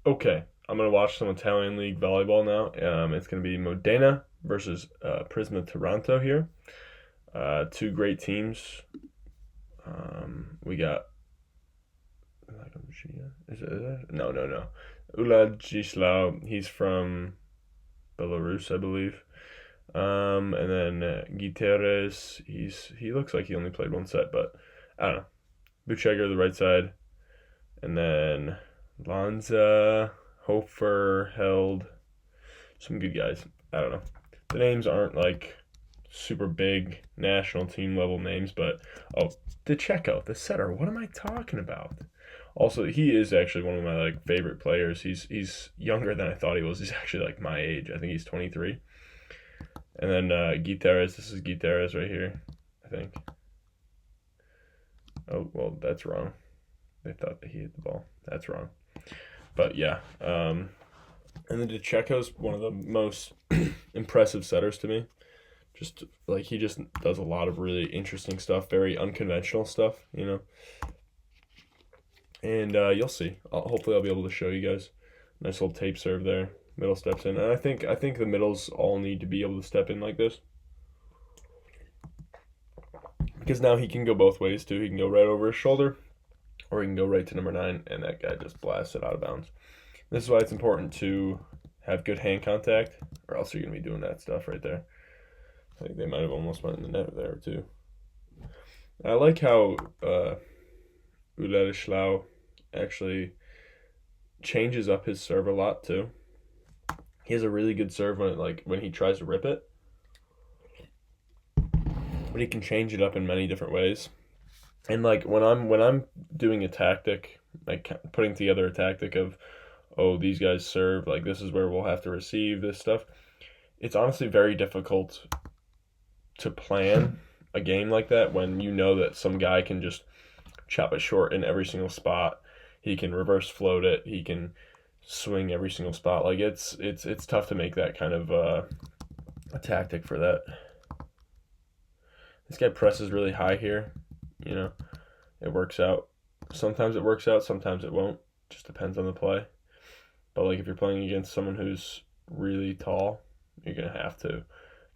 Okay, I'm gonna watch some Italian League volleyball now. It's gonna be Modena versus Prisma Taranto here. Two great teams. We got is it? No, no, no. Ulajislaw. He's from Belarus, I believe. And then Guiterrez. He looks like he only played one set, but I don't know. Buchegar the right side, and then Lanza, Hofer, Held, some good guys. I don't know. The names aren't like super big national team level names, but oh, Dececco, the setter. What am I talking about? Also, he is actually one of my like favorite players. He's younger than I thought he was. He's actually like my age. I think he's 23. And then Guiterrez. This is Guiterrez right here, I think. Oh well, that's wrong. They thought that he hit the ball. That's wrong. But yeah, and then Dececco's one of the most impressive setters to me. Just like he just does a lot of really interesting stuff, very unconventional stuff, you know. And you'll see. Hopefully, I'll be able to show you guys. Nice little tape serve there. Middle steps in, and I think the middles all need to be able to step in like this because now he can go both ways too. He can go right over his shoulder, or he can go right to number 9, and that guy just blasts it out of bounds. This is why it's important to have good hand contact, or else you're gonna be doing that stuff right there. I think they might have almost went in the net there too. I like how Ulerischlau actually changes up his serve a lot too. He has a really good serve when he tries to rip it, but he can change it up in many different ways. And like when I'm doing a tactic, like putting together a tactic of, oh, these guys serve, like this is where we'll have to receive this stuff. It's honestly very difficult to plan a game like that when you know that some guy can just chop it short in every single spot. He can reverse float it. He can swing every single spot. Like it's tough to make that kind of a tactic for that. This guy presses really high here. You know, it works out. Sometimes it works out. Sometimes it won't. Just depends on the play. But like if you're playing against someone who's really tall, you're gonna have to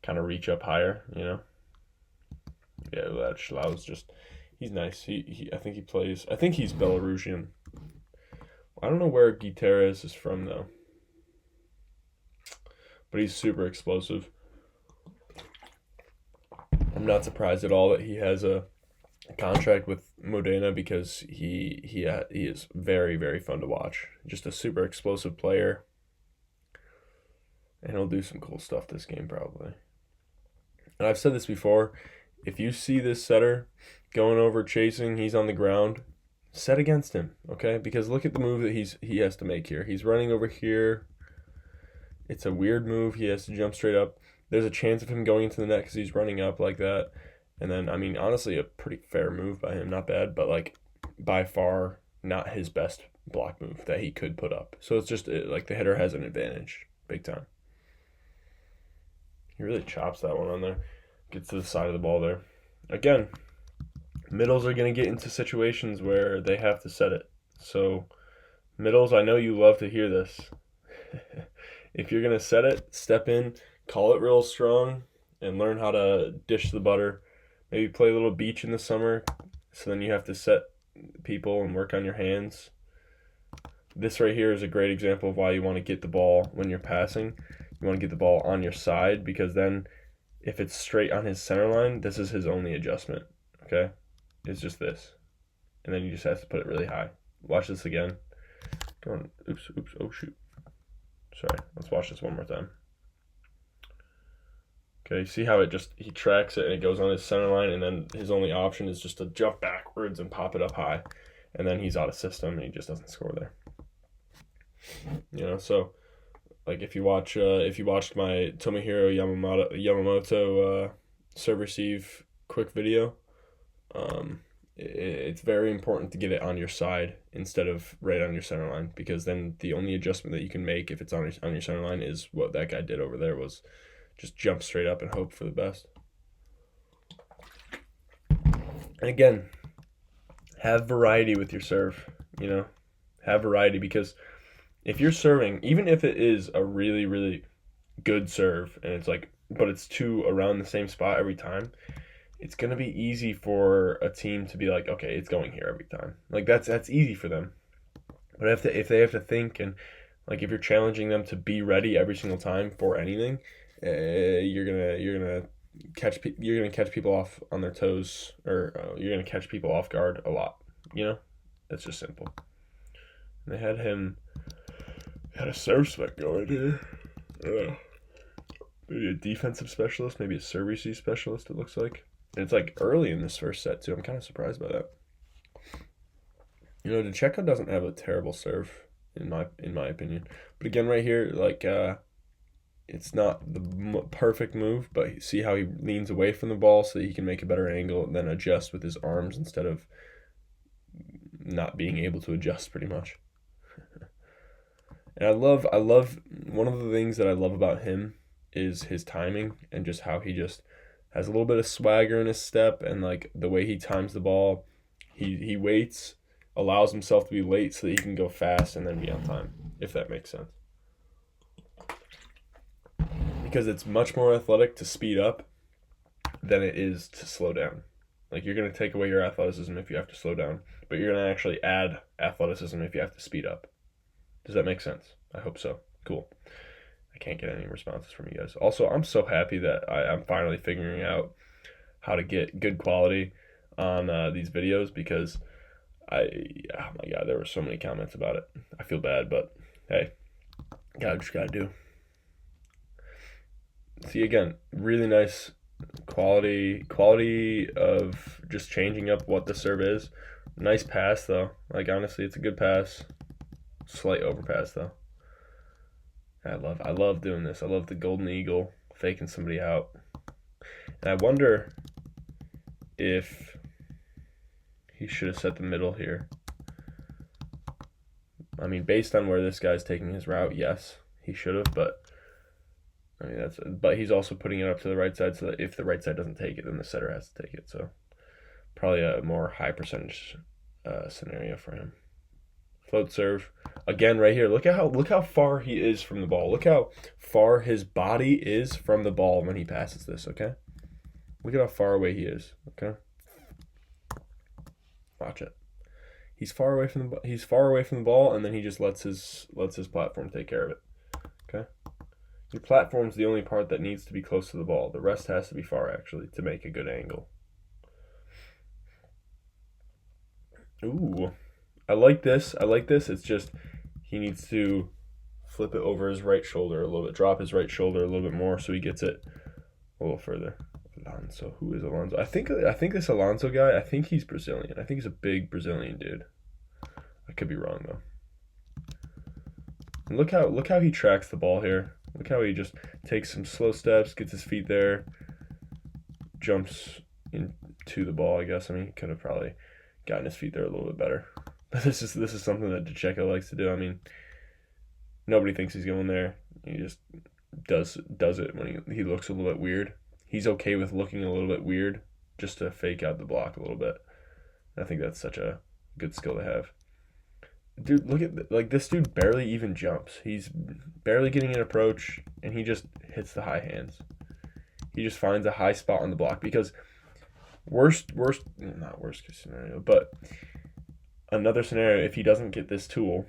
kind of reach up higher. You know. Yeah, that Schlau's just he's nice. He I think he plays. I think he's Belarusian. I don't know where Guiterres is from though, but he's super explosive. I'm not surprised at all that he has a contract with Modena because he is very very fun to watch. Just a super explosive player, and he'll do some cool stuff this game probably. And I've said this before. If you see this setter going over chasing, he's on the ground, set against him, okay? Because look at the move that he has to make here. He's running over here. It's a weird move. He has to jump straight up. There's a chance of him going into the net because he's running up like that. And then, I mean, honestly, a pretty fair move by him. Not bad, but like by far not his best block move that he could put up. So it's just like the hitter has an advantage, big time. He really chops that one on there. Gets to the side of the ball there. Again, middles are going to get into situations where they have to set it. So, middles, I know you love to hear this. If you're going to set it, step in, call it real strong, and learn how to dish the butter. Maybe play a little beach in the summer, so then you have to set people and work on your hands. This right here is a great example of why you want to get the ball when you're passing. You want to get the ball on your side because then if it's straight on his center line, this is his only adjustment, okay? It's just this. And then he just has to put it really high. Watch this again. Go on. Oops, oh shoot. Sorry, let's watch this one more time. Okay, see how he tracks it and it goes on his center line, and then his only option is just to jump backwards and pop it up high. And then he's out of system and he just doesn't score there. You know, so like if you watched my Tomohiro Yamamoto serve receive quick video, it's very important to get it on your side instead of right on your center line, because then the only adjustment that you can make if it's on your center line is what that guy did over there, was just jump straight up and hope for the best. And again, have variety with your serve, you know, have variety, because If you're serving, even if it is a really, really good serve and it's like, but it's two around the same spot every time, it's gonna be easy for a team to be like, okay, it's going here every time. Like that's easy for them. But if they have to think, and like if you're challenging them to be ready every single time for anything, you're gonna catch people off on their toes, or you're gonna catch people off guard a lot. You know, that's just simple. And they had a serve spec going here. Maybe a defensive specialist, maybe a service specialist. It looks like, and it's like early in this first set too. I'm kind of surprised by that. You know, Dececco doesn't have a terrible serve in my opinion. But again, right here, like it's not the perfect move, but see how he leans away from the ball so that he can make a better angle and then adjust with his arms instead of not being able to adjust pretty much. And I love one of the things that I love about him is his timing and just how he just has a little bit of swagger in his step, and like the way he times the ball. He waits, allows himself to be late so that he can go fast and then be on time, if that makes sense. Because it's much more athletic to speed up than it is to slow down. Like, you're going to take away your athleticism if you have to slow down, but you're going to actually add athleticism if you have to speed up. Does that make sense? I hope so. Cool. I can't get any responses from you guys. Also, I'm so happy that I'm finally figuring out how to get good quality on these videos, because oh my God, there were so many comments about it. I feel bad, but hey, just gotta do. See, again, really nice quality of just changing up what the serve is. Nice pass though. Like, honestly, it's a good pass. Slight overpass though. I love doing this. I love the golden eagle, faking somebody out. And I wonder if he should have set the middle here. I mean, based on where this guy's taking his route, yes, he should have, but I mean, but he's also putting it up to the right side, so that if the right side doesn't take it, then the setter has to take it. So probably a more high percentage scenario for him. Float serve again right here. Look how far he is from the ball. Look how far his body is from the ball when he passes this. Okay, look at how far away he is. Okay, watch it. He's far away from the ball, and then he just lets his platform take care of it. Okay. Your platform's the only part that needs to be close to the ball. The rest has to be far, actually, to make a good angle. Ooh. I like this. It's just he needs to flip it over his right shoulder a little bit. Drop his right shoulder a little bit more so he gets it a little further. Alonso. Who is Alonso? I think this Alonso guy, I think he's Brazilian. I think he's a big Brazilian dude. I could be wrong, though. And look how he tracks the ball here. Look how he just takes some slow steps, gets his feet there, jumps into the ball, I guess. I mean, he could have probably gotten his feet there a little bit better. But this is something that Dececco likes to do. I mean, nobody thinks he's going there. He just does it when he looks a little bit weird. He's okay with looking a little bit weird just to fake out the block a little bit. I think that's such a good skill to have. Dude, look at this dude barely even jumps. He's barely getting an approach, and he just hits the high hands. He just finds a high spot on the block, because not worst case scenario, but another scenario, if he doesn't get this tool,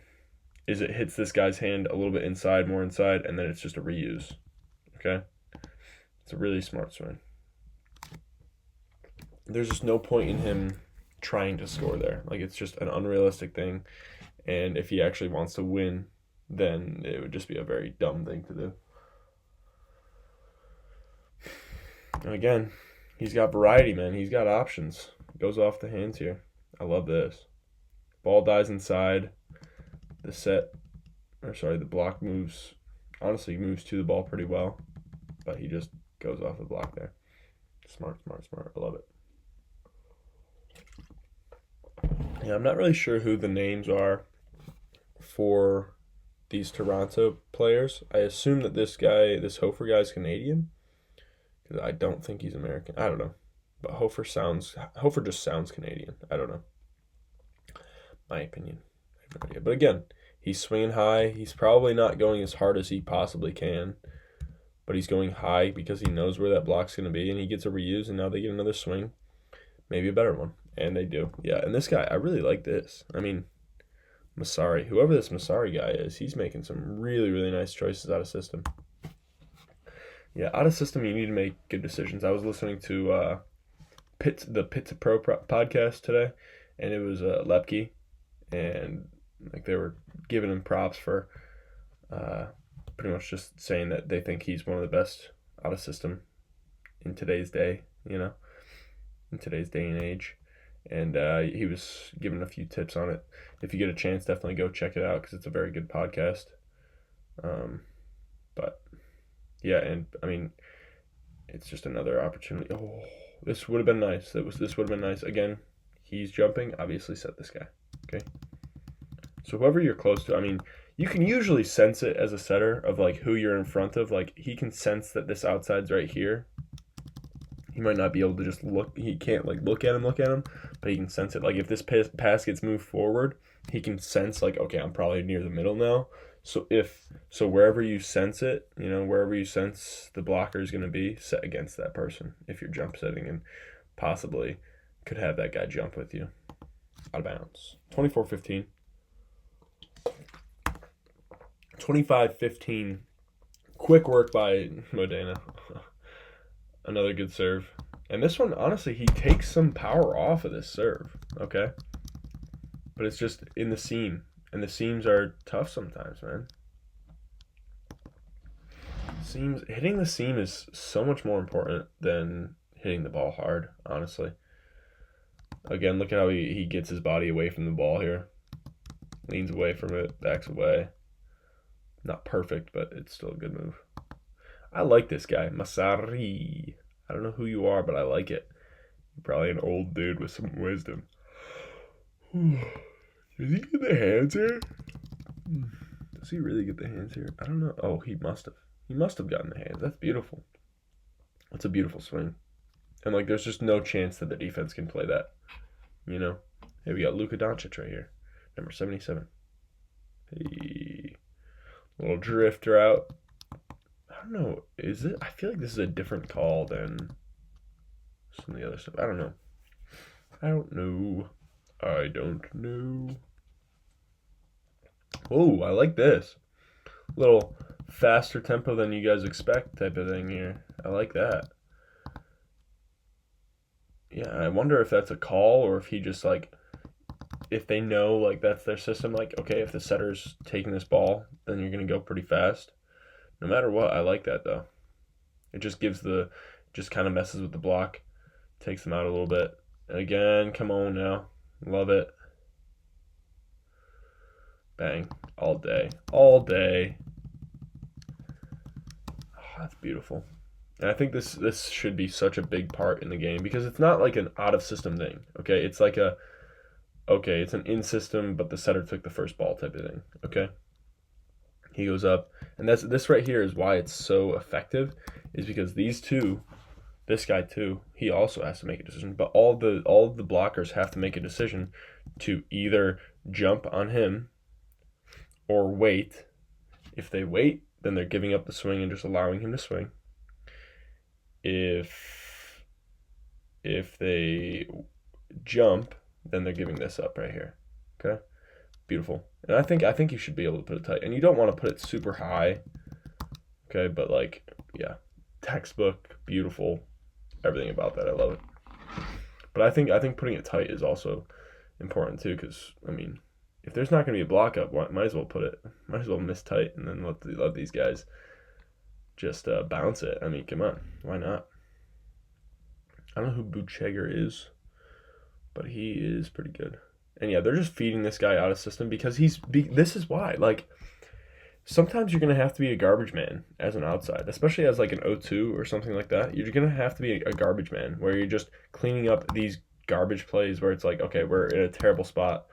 is it hits this guy's hand a little bit more inside, and then it's just a reuse. Okay? It's a really smart swing. There's just no point in him trying to score there. Like, it's just an unrealistic thing. And if he actually wants to win, then it would just be a very dumb thing to do. And again, he's got variety, man. He's got options. Goes off the hands here. I love this. Ball dies inside. The block moves. Honestly, moves to the ball pretty well. But he just goes off the block there. Smart. I love it. Yeah, I'm not really sure who the names are for these Taranto players. I assume that this Hofer guy is Canadian, because I don't think he's American. I don't know, but Hofer just sounds Canadian. I don't know. My opinion. I have no idea. But again, He's swinging high. He's probably not going as hard as he possibly can, but he's going high because he knows where that block's going to be, and he gets a reuse, and now they get another swing, maybe a better one, and they do. Yeah, and this guy, I really like this. I mean, Masari, whoever this Masari guy is, he's making some really, really nice choices out of system. Yeah, out of system, you need to make good decisions. I was listening to the Pit to Pro podcast today, and it was Lepke, and like they were giving him props for pretty much just saying that they think he's one of the best out of system in today's day, in today's day and age. And he was giving a few tips on it. If you get a chance, definitely go check it out because it's a very good podcast. But yeah, and I mean, it's just another opportunity. Oh, this would have been nice. This would have been nice. Again, he's jumping. Obviously, set this guy. Okay. So whoever you're close to, I mean, you can usually sense it as a setter of like who you're in front of. Like he can sense that this outside's right here. He might not be able to just look. He can't like look at him, but he can sense it. Like if this pass gets moved forward, he can sense like, okay, I'm probably near the middle now. So wherever you sense it, wherever you sense the blocker is going to be, set against that person if you're jump setting and possibly could have that guy jump with you. Out of bounds. 24-15. 25-15. Quick work by Modena. Another good serve. And this one, honestly, he takes some power off of this serve, okay? But it's just in the seam. And the seams are tough sometimes, man. Hitting the seam is so much more important than hitting the ball hard, honestly. Again, look at how he gets his body away from the ball here. Leans away from it, backs away. Not perfect, but it's still a good move. I like this guy, Masari. I don't know who you are, but I like it. You're probably an old dude with some wisdom. Does he get the hands here? Does he really get the hands here? I don't know. Oh, he must have. He must have gotten the hands. That's beautiful. That's a beautiful swing. And, like, there's just no chance that the defense can play that. Hey, we got Luka Doncic right here. Number 77. Hey. Little drift route. I don't know. Is it? I feel like this is a different call than some of the other stuff. I don't know. I don't know. Oh, I like this. A little faster tempo than you guys expect type of thing here. I like that. Yeah, I wonder if that's a call or if he just like, if they know like that's their system, like, okay, if the setter's taking this ball, then you're going to go pretty fast. No matter what, I like that though. It just just kind of messes with the block, takes them out a little bit. And again, come on now. Love it. Bang. All day. Oh, that's beautiful. And I think this should be such a big part in the game because it's not like an out-of-system thing, okay? It's like it's an in-system, but the setter took the first ball type of thing, okay? He goes up. And this right here is why it's so effective, is because these two, this guy too, he also has to make a decision. But all of the blockers have to make a decision to either jump on him or wait. If they wait, then they're giving up the swing and just allowing him to swing. If they jump, then they're giving this up right here. Okay? Beautiful. And I think you should be able to put it tight. And you don't want to put it super high. Okay, but like, yeah. Textbook, beautiful. Everything about that. I love it. But I think putting it tight is also important too, because I mean, if there's not going to be a block up, might as well miss tight and then let these guys just bounce it. I mean, come on, why not? I don't know who Bucheger is, but he is pretty good. And yeah, they're just feeding this guy out of system because this is why. Like, sometimes you're going to have to be a garbage man as an outside, especially as like an 0-2 or something like that. You're going to have to be a garbage man where you're just cleaning up these garbage plays where it's like, okay, we're in a terrible spot.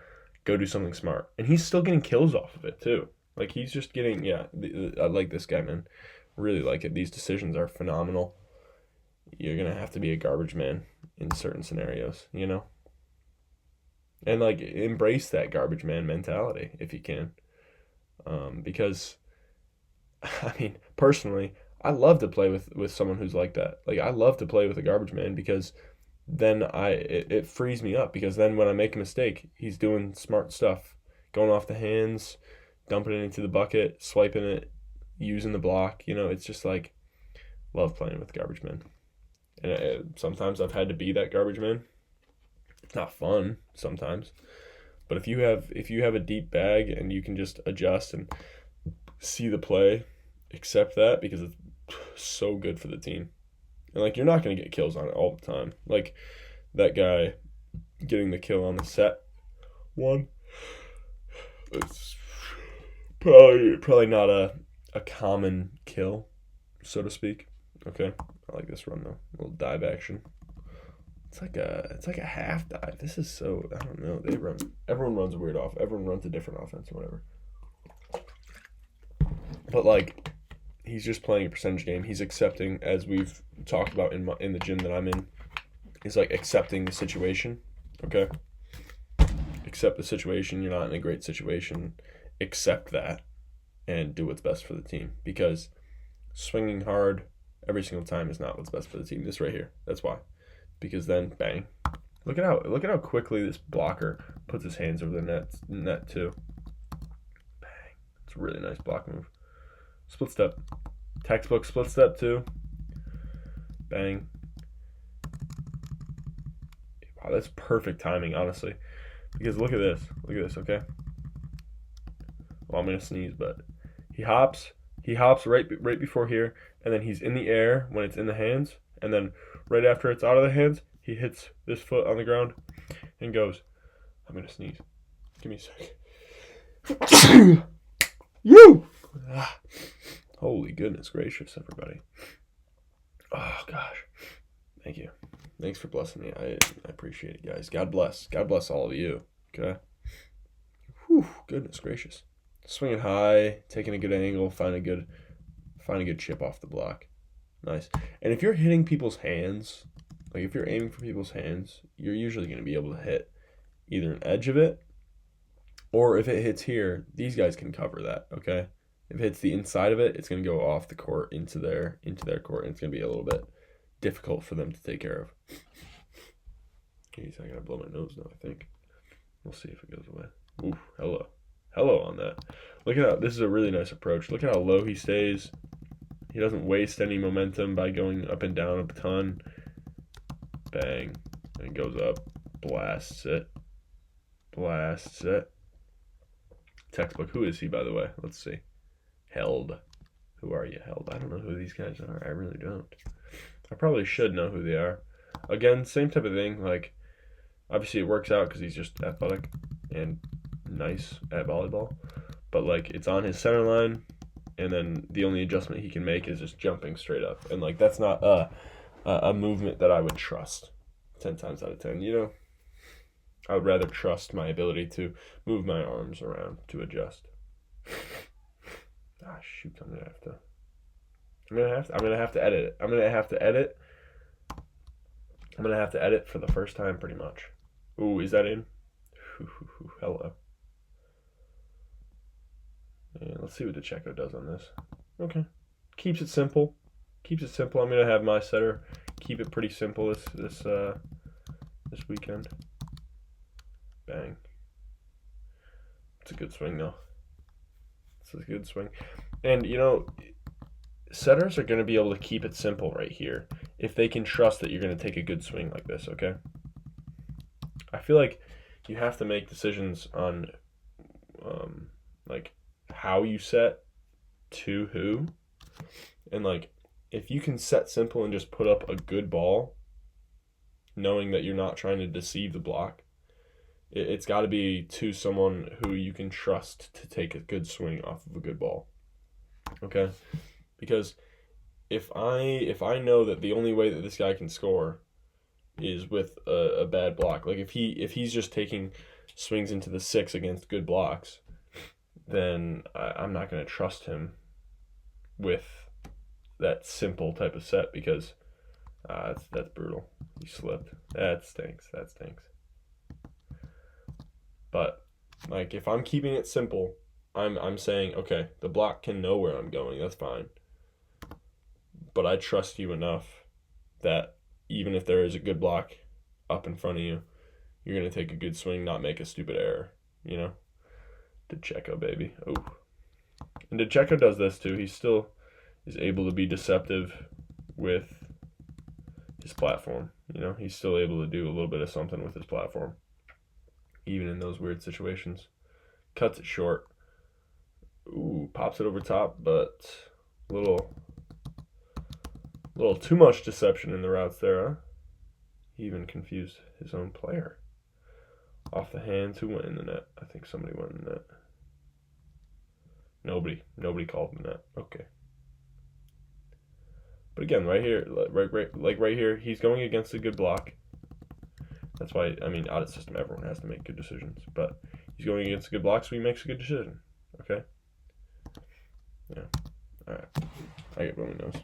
Go do something smart. And he's still getting kills off of it too. Like, he's just getting, I like this guy, man. Really like it. These decisions are phenomenal. You're going to have to be a garbage man in certain scenarios, And, like, embrace that garbage man mentality if you can. Because I mean, personally, I love to play with someone who's like that. Like I love to play with a garbage man because then it frees me up because then when I make a mistake, he's doing smart stuff, going off the hands, dumping it into the bucket, swiping it, using the block. It's just like love playing with garbage men. And sometimes I've had to be that garbage man. It's not fun sometimes, but if you have a deep bag and you can just adjust and see the play, accept that because it's so good for the team. And like you're not gonna get kills on it all the time. Like that guy getting the kill on the set one. It's probably not a common kill, so to speak. Okay. I like this run though. A little dive action. It's like a half dive. This is so I don't know. Everyone runs a weird off. Everyone runs a different offense or whatever. But like he's just playing a percentage game. He's accepting, as we've talked about in the gym that I'm in. He's like accepting the situation. Okay. Accept the situation. You're not in a great situation. Accept that and do what's best for the team because swinging hard every single time is not what's best for the team. This right here. That's why. Because then bang. Look at how quickly this blocker puts his hands over the net too. Bang. It's a really nice block move. Split step. Textbook split step too. Bang. Wow, that's perfect timing, honestly. Because look at this. Look at this, okay? Well, I'm gonna sneeze, but he hops right before here, and then he's in the air when it's in the hands, and then right after it's out of the hands, he hits this foot on the ground and goes, I'm gonna sneeze. Give me a sec. You! Holy goodness gracious, everybody. Oh gosh. Thank you. Thanks for blessing me. I appreciate it, guys. God bless. God bless all of you. Okay. Whew, goodness gracious. Swinging high, taking a good angle, find a good chip off the block. Nice. And if you're hitting people's hands, like if you're aiming for people's hands, you're usually going to be able to hit either an edge of it, or if it hits here, these guys can cover that, okay? If it hits the inside of it, it's going to go off the court into their court, and it's going to be a little bit difficult for them to take care of. Jeez, I got to blow my nose now, I think. We'll see if it goes away. Ooh, hello on that. Look at how, this is a really nice approach. Look at how low he stays. He doesn't waste any momentum by going up and down a ton. Bang. And goes up. Blasts it. Textbook. Who is he, by the way? Let's see. Held. Who are you, Held? I don't know who these guys are. I really don't. I probably should know who they are. Again, same type of thing. Like, obviously it works out because he's just athletic and nice at volleyball. But, like, it's on his center line, and then the only adjustment he can make is just jumping straight up. And, like, that's not a movement that I would trust 10 times out of 10. I would rather trust my ability to move my arms around to adjust. Ah, shoot, I'm gonna have to edit it. I'm gonna have to edit for the first time pretty much. Ooh, is that in? Hello. And let's see what Dececco does on this. Okay. Keeps it simple. I'm gonna have my setter keep it pretty simple this weekend. Bang. It's a good swing though. It's a good swing. And setters are going to be able to keep it simple right here if they can trust that you're going to take a good swing like this, okay? I feel like you have to make decisions on like how you set to who. And like if you can set simple and just put up a good ball knowing that you're not trying to deceive the block, it's got to be to someone who you can trust to take a good swing off of a good ball. Okay? Because if I know that the only way that this guy can score is with a bad block, like if he's just taking swings into the 6 against good blocks, then I'm not going to trust him with that simple type of set because that's brutal. He slipped. That stinks. But like if I'm keeping it simple, I'm saying, okay, the block can know where I'm going. That's fine. But I trust you enough that even if there is a good block up in front of you, you're going to take a good swing, not make a stupid error, you know? Dececco, baby. Oh. And Dececco does this too. He still is able to be deceptive with his platform. You know, he's still able to do a little bit of something with his platform, even in those weird situations. Cuts it short. Ooh, pops it over top, but a little too much deception in the routes there, huh? He even confused his own player. Off the hands, who went in the net? I think somebody went in the net. Nobody called in the net. Okay. But again, right here, right here, he's going against a good block. That's why, I mean, out of system, everyone has to make good decisions. But he's going against a good block, so he makes a good decision. Okay? Yeah. All right. I get what he knows.